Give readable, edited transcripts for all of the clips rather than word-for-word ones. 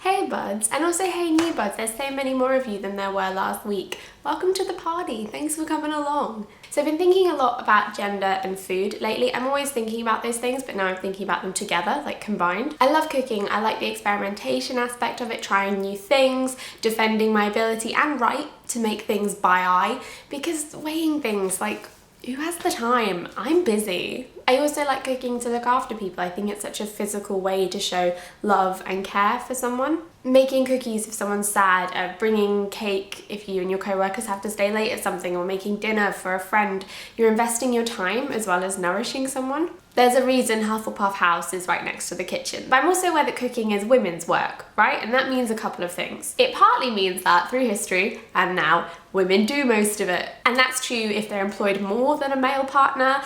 Hey buds, and also hey new buds, there's so many more of you than there were last week. Welcome to the party, thanks for coming along. So I've been thinking a lot about gender and food lately. I'm always thinking about those things, but now I'm thinking about them together, like combined. I love cooking, I like the experimentation aspect of it, trying new things, defending my ability and right to make things by eye, because weighing things, like, who has the time? I'm busy. I also like cooking to look after people. I think it's such a physical way to show love and care for someone. Making cookies if someone's sad, bringing cake if you and your co-workers have to stay late at something, or making dinner for a friend. You're investing your time as well as nourishing someone. There's a reason Hufflepuff House is right next to the kitchen. But I'm also aware that cooking is women's work, right? And that means a couple of things. It partly means that through history, and now, women do most of it. And that's true if they're employed more than a male partner,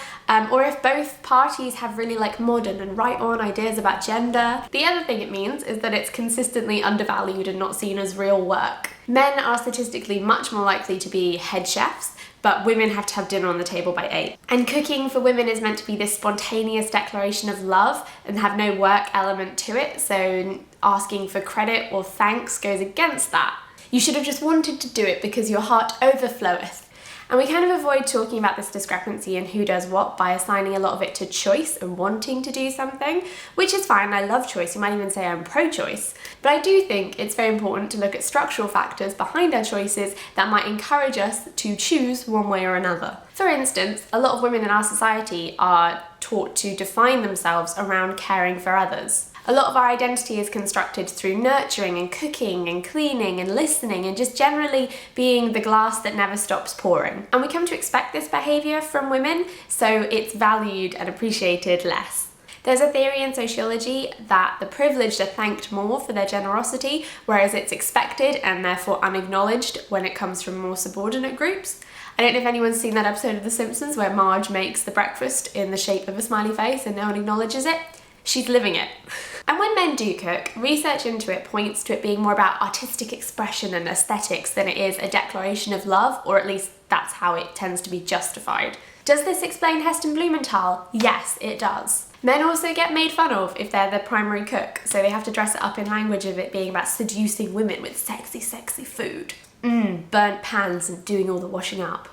or if both parties have really modern and right on ideas about gender. The other thing it means is that it's consistently undervalued and not seen as real work. Men are statistically much more likely to be head chefs, but women have to have dinner on the table by 8. And cooking for women is meant to be this spontaneous declaration of love and have no work element to it, so asking for credit or thanks goes against that. You should have just wanted to do it because your heart overfloweth. And we kind of avoid talking about this discrepancy in who does what by assigning a lot of it to choice and wanting to do something, which is fine. I love choice. You might even say I'm pro-choice. But I do think it's very important to look at structural factors behind our choices that might encourage us to choose one way or another. For instance, a lot of women in our society are taught to define themselves around caring for others. A lot of our identity is constructed through nurturing and cooking and cleaning and listening and just generally being the glass that never stops pouring. And we come to expect this behaviour from women, so it's valued and appreciated less. There's a theory in sociology that the privileged are thanked more for their generosity, whereas it's expected and therefore unacknowledged when it comes from more subordinate groups. I don't know if anyone's seen that episode of The Simpsons where Marge makes the breakfast in the shape of a smiley face and no one acknowledges it. She's living it. And when men do cook, research into it points to it being more about artistic expression and aesthetics than it is a declaration of love, or at least that's how it tends to be justified. Does this explain Heston Blumenthal? Yes, it does. Men also get made fun of if they're the primary cook, so they have to dress it up in language of it being about seducing women with sexy, sexy food. Burnt pans and doing all the washing up.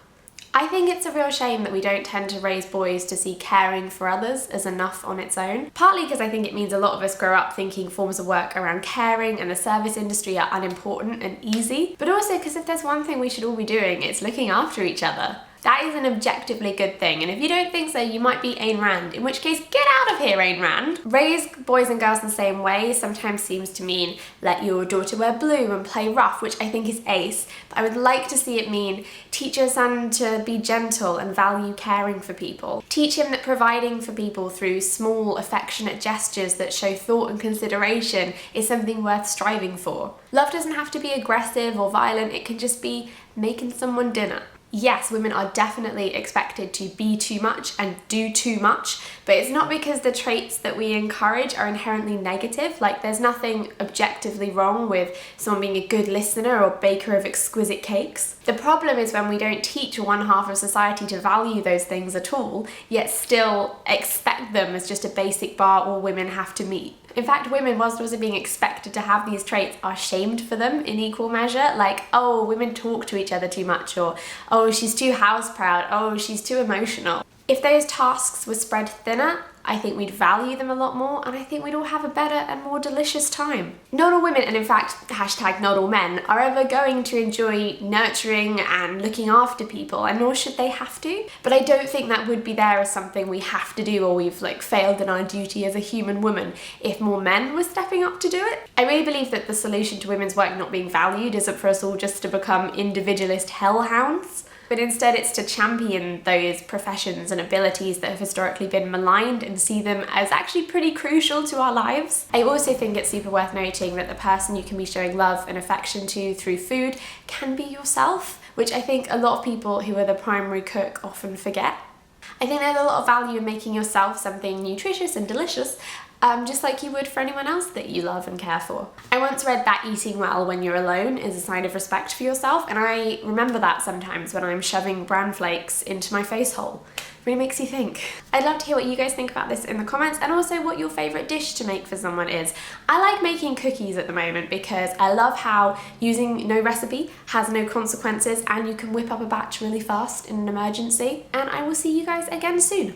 I think it's a real shame that we don't tend to raise boys to see caring for others as enough on its own. Partly because I think it means a lot of us grow up thinking forms of work around caring and the service industry are unimportant and easy, but also because if there's one thing we should all be doing, it's looking after each other. That is an objectively good thing, and if you don't think so, you might be Ayn Rand, in which case, get out of here, Ayn Rand! Raise boys and girls the same way sometimes seems to mean let your daughter wear blue and play rough, which I think is ace, but I would like to see it mean teach your son to be gentle and value caring for people. Teach him that providing for people through small, affectionate gestures that show thought and consideration is something worth striving for. Love doesn't have to be aggressive or violent, it can just be making someone dinner. Yes, women are definitely expected to be too much and do too much, but it's not because the traits that we encourage are inherently negative. There's nothing objectively wrong with someone being a good listener or baker of exquisite cakes. The problem is when we don't teach one half of society to value those things at all, yet still expect them as just a basic bar all women have to meet. In fact, women, whilst also being expected to have these traits, are shamed for them in equal measure. Oh, women talk to each other too much, or oh, she's too house proud, oh, she's too emotional. If those tasks were spread thinner, I think we'd value them a lot more, and I think we'd all have a better and more delicious time. Not all women, and in fact, hashtag not all men, are ever going to enjoy nurturing and looking after people, and nor should they have to. But I don't think that would be there as something we have to do, or we've failed in our duty as a human woman if more men were stepping up to do it. I really believe that the solution to women's work not being valued isn't for us all just to become individualist hellhounds, but instead it's to champion those professions and abilities that have historically been maligned and see them as actually pretty crucial to our lives. I also think it's super worth noting that the person you can be showing love and affection to through food can be yourself, which I think a lot of people who are the primary cook often forget. I think there's a lot of value in making yourself something nutritious and delicious, just like you would for anyone else that you love and care for. I once read that eating well when you're alone is a sign of respect for yourself, and I remember that sometimes when I'm shoving bran flakes into my face hole. Really makes you think. I'd love to hear what you guys think about this in the comments, and also what your favourite dish to make for someone is. I like making cookies at the moment because I love how using no recipe has no consequences and you can whip up a batch really fast in an emergency. And I will see you guys again soon.